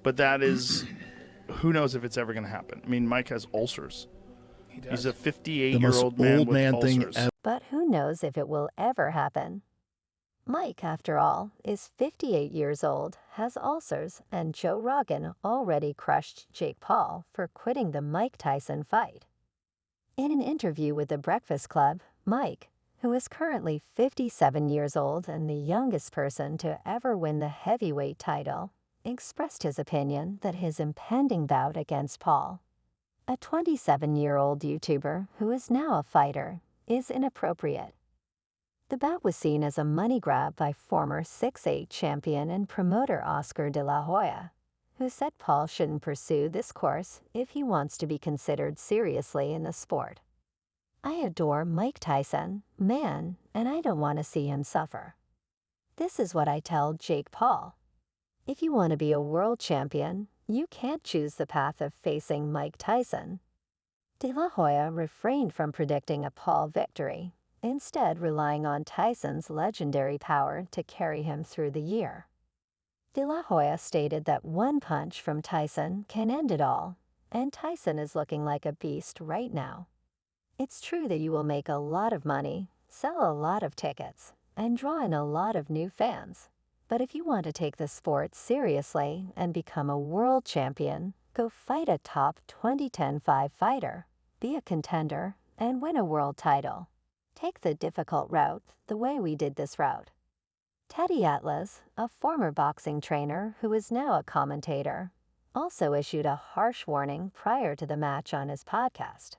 But that is, who knows if it's ever going to happen. I mean, Mike has ulcers. He does. He's a The 58-year-old most man old with man thing ulcers. ever. But who knows if it will ever happen? Mike, after all, is 58 years old, has ulcers, and Joe Rogan already crushed Jake Paul for quitting the Mike Tyson fight. In an interview with The Breakfast Club, Mike, who is currently 57 years old and the youngest person to ever win the heavyweight title, expressed his opinion that his impending bout against Paul, a 27-year-old YouTuber who is now a fighter, is inappropriate. The bout was seen as a money grab by former 6'8" champion and promoter Oscar de la Hoya, who said Paul shouldn't pursue this course if he wants to be considered seriously in the sport. I adore Mike Tyson, man, and I don't want to see him suffer. This is what I tell Jake Paul. If you want to be a world champion, you can't choose the path of facing Mike Tyson. De La Hoya refrained from predicting a Paul victory, instead relying on Tyson's legendary power to carry him through the year. De La Hoya stated that one punch from Tyson can end it all, and Tyson is looking like a beast right now. It's true that you will make a lot of money, sell a lot of tickets, and draw in a lot of new fans. But if you want to take the sport seriously and become a world champion, go fight a top 2010-5 fighter, be a contender, and win a world title. Take the difficult route the way we did this route. Teddy Atlas, a former boxing trainer who is now a commentator, also issued a harsh warning prior to the match on his podcast.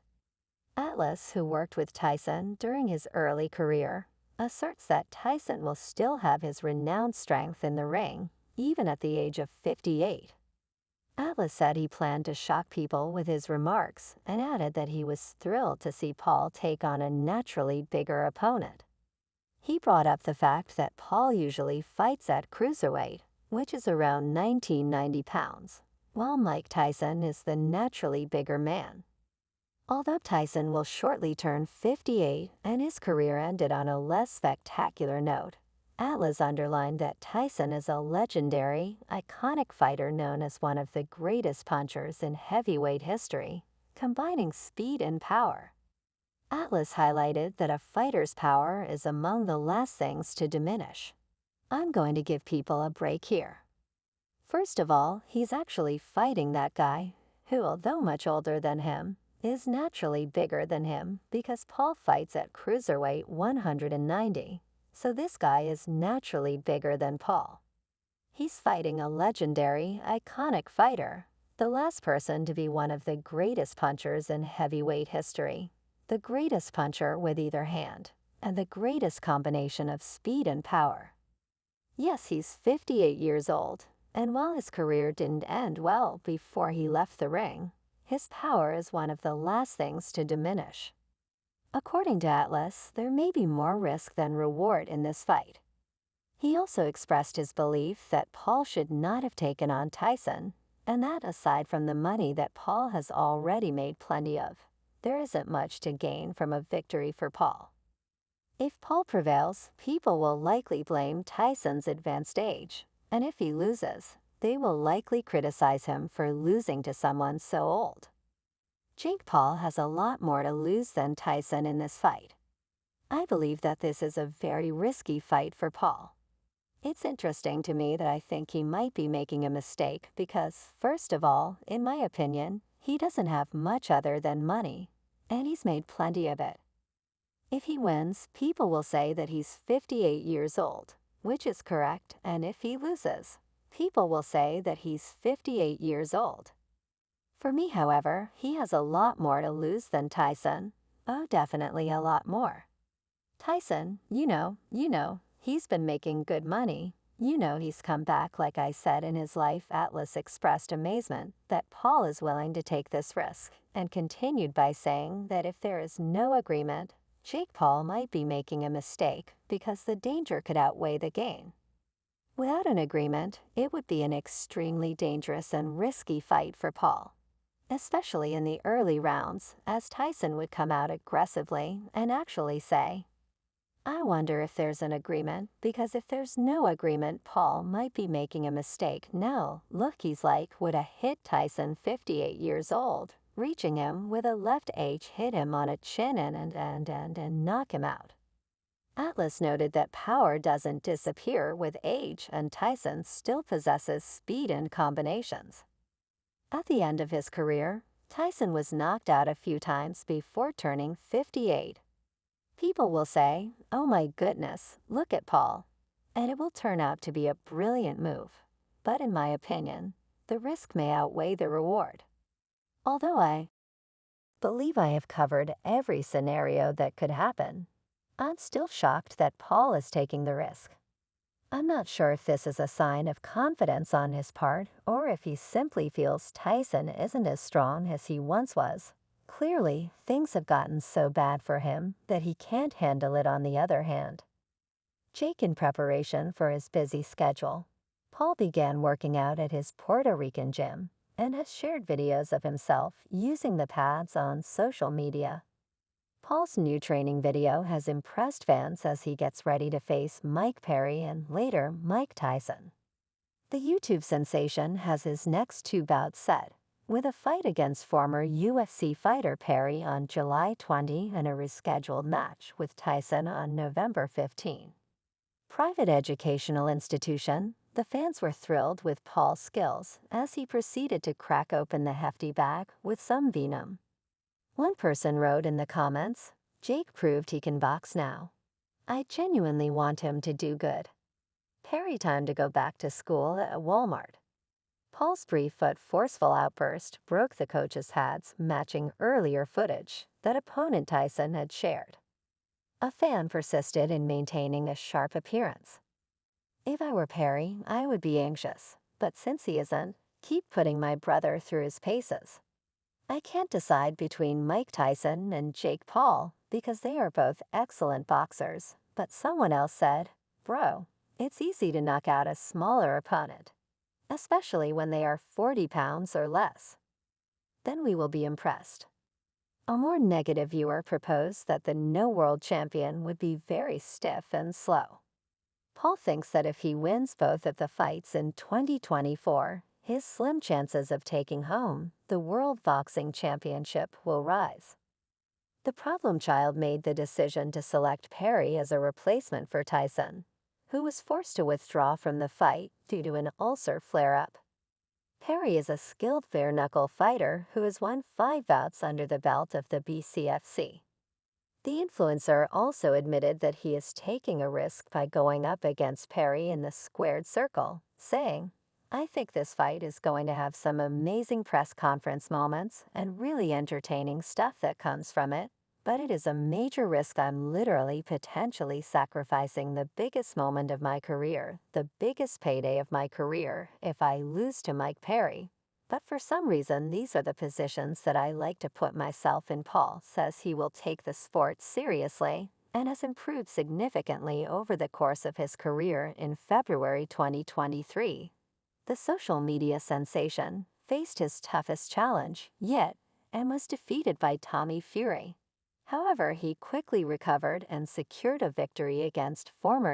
Atlas, who worked with Tyson during his early career, asserts that Tyson will still have his renowned strength in the ring, even at the age of 58. Atlas said he planned to shock people with his remarks and added that he was thrilled to see Paul take on a naturally bigger opponent. He brought up the fact that Paul usually fights at cruiserweight, which is around 1990 pounds, while Mike Tyson is the naturally bigger man. Although Tyson will shortly turn 58 and his career ended on a less spectacular note, Atlas underlined that Tyson is a legendary, iconic fighter known as one of the greatest punchers in heavyweight history, combining speed and power. Atlas highlighted that a fighter's power is among the last things to diminish. I'm going to give people a break here. First of all, he's actually fighting that guy, who, although much older than him, is naturally bigger than him because Paul fights at cruiserweight 190, so this guy is naturally bigger than Paul. He's fighting a legendary, iconic fighter, the last person to be one of the greatest punchers in heavyweight history, the greatest puncher with either hand, and the greatest combination of speed and power. Yes, he's 58 years old, and while his career didn't end well before he left the ring, his power is one of the last things to diminish. According to Atlas, there may be more risk than reward in this fight. He also expressed his belief that Paul should not have taken on Tyson, and that aside from the money that Paul has already made plenty of, there isn't much to gain from a victory for Paul. If Paul prevails, people will likely blame Tyson's advanced age, and if he loses, they will likely criticize him for losing to someone so old. Jake Paul has a lot more to lose than Tyson in this fight. I believe that this is a very risky fight for Paul. It's interesting to me that I think he might be making a mistake because, first of all, in my opinion, he doesn't have much other than money, and he's made plenty of it. If he wins, people will say that he's 58 years old, which is correct, and if he loses, people will say that he's 58 years old. For me, however, he has a lot more to lose than Tyson. Oh, definitely a lot more. Tyson, he's been making good money. He's come back like I said in his life. Atlas expressed amazement that Paul is willing to take this risk and continued by saying that if there is no agreement, Jake Paul might be making a mistake because the danger could outweigh the gain. Without an agreement, it would be an extremely dangerous and risky fight for Paul, especially in the early rounds, as Tyson would come out aggressively and actually say, I wonder if there's an agreement, because if there's no agreement, Paul might be making a mistake. No, look, he's like, would have hit Tyson 58 years old, reaching him with a left H, hit him on a chin and knock him out. Atlas noted that power doesn't disappear with age, and Tyson still possesses speed and combinations. At the end of his career, Tyson was knocked out a few times before turning 58. People will say, "Oh my goodness, look at Paul," and it will turn out to be a brilliant move. But in my opinion, the risk may outweigh the reward. Although I believe I have covered every scenario that could happen, I'm still shocked that Paul is taking the risk. I'm not sure if this is a sign of confidence on his part or if he simply feels Tyson isn't as strong as he once was. Clearly, things have gotten so bad for him that he can't handle it on the other hand. Jake, in preparation for his busy schedule, Paul began working out at his Puerto Rican gym and has shared videos of himself using the pads on social media. Paul's new training video has impressed fans as he gets ready to face Mike Perry and later Mike Tyson. The YouTube sensation has his next two bouts set, with a fight against former UFC fighter Perry on July 20 and a rescheduled match with Tyson on November 15. Private educational institution, the fans were thrilled with Paul's skills as he proceeded to crack open the hefty bag with some venom. One person wrote in the comments, "Jake proved he can box now. I genuinely want him to do good. Perry time to go back to school at Walmart." Paul's brief but forceful outburst broke the coach's hats, matching earlier footage that opponent Tyson had shared. A fan persisted in maintaining a sharp appearance. "If I were Perry, I would be anxious, but since he isn't, keep putting my brother through his paces. I can't decide between Mike Tyson and Jake Paul because they are both excellent boxers," but someone else said, "Bro, it's easy to knock out a smaller opponent, especially when they are 40 pounds or less. Then we will be impressed." A more negative viewer proposed that the no world champion would be very stiff and slow. Paul thinks that if he wins both of the fights in 2024, his slim chances of taking home the World Boxing Championship will rise. The problem child made the decision to select Perry as a replacement for Tyson, who was forced to withdraw from the fight due to an ulcer flare-up. Perry is a skilled bare-knuckle fighter who has won 5 bouts under the belt of the BCFC. The influencer also admitted that he is taking a risk by going up against Perry in the squared circle, saying, "I think this fight is going to have some amazing press conference moments and really entertaining stuff that comes from it, but it is a major risk. I'm literally potentially sacrificing the biggest moment of my career, the biggest payday of my career, if I lose to Mike Perry. But for some reason, these are the positions that I like to put myself in." Paul says he will take the sport seriously and has improved significantly over the course of his career. In February 2023, the social media sensation faced his toughest challenge yet and was defeated by Tommy Fury. However, he quickly recovered and secured a victory against former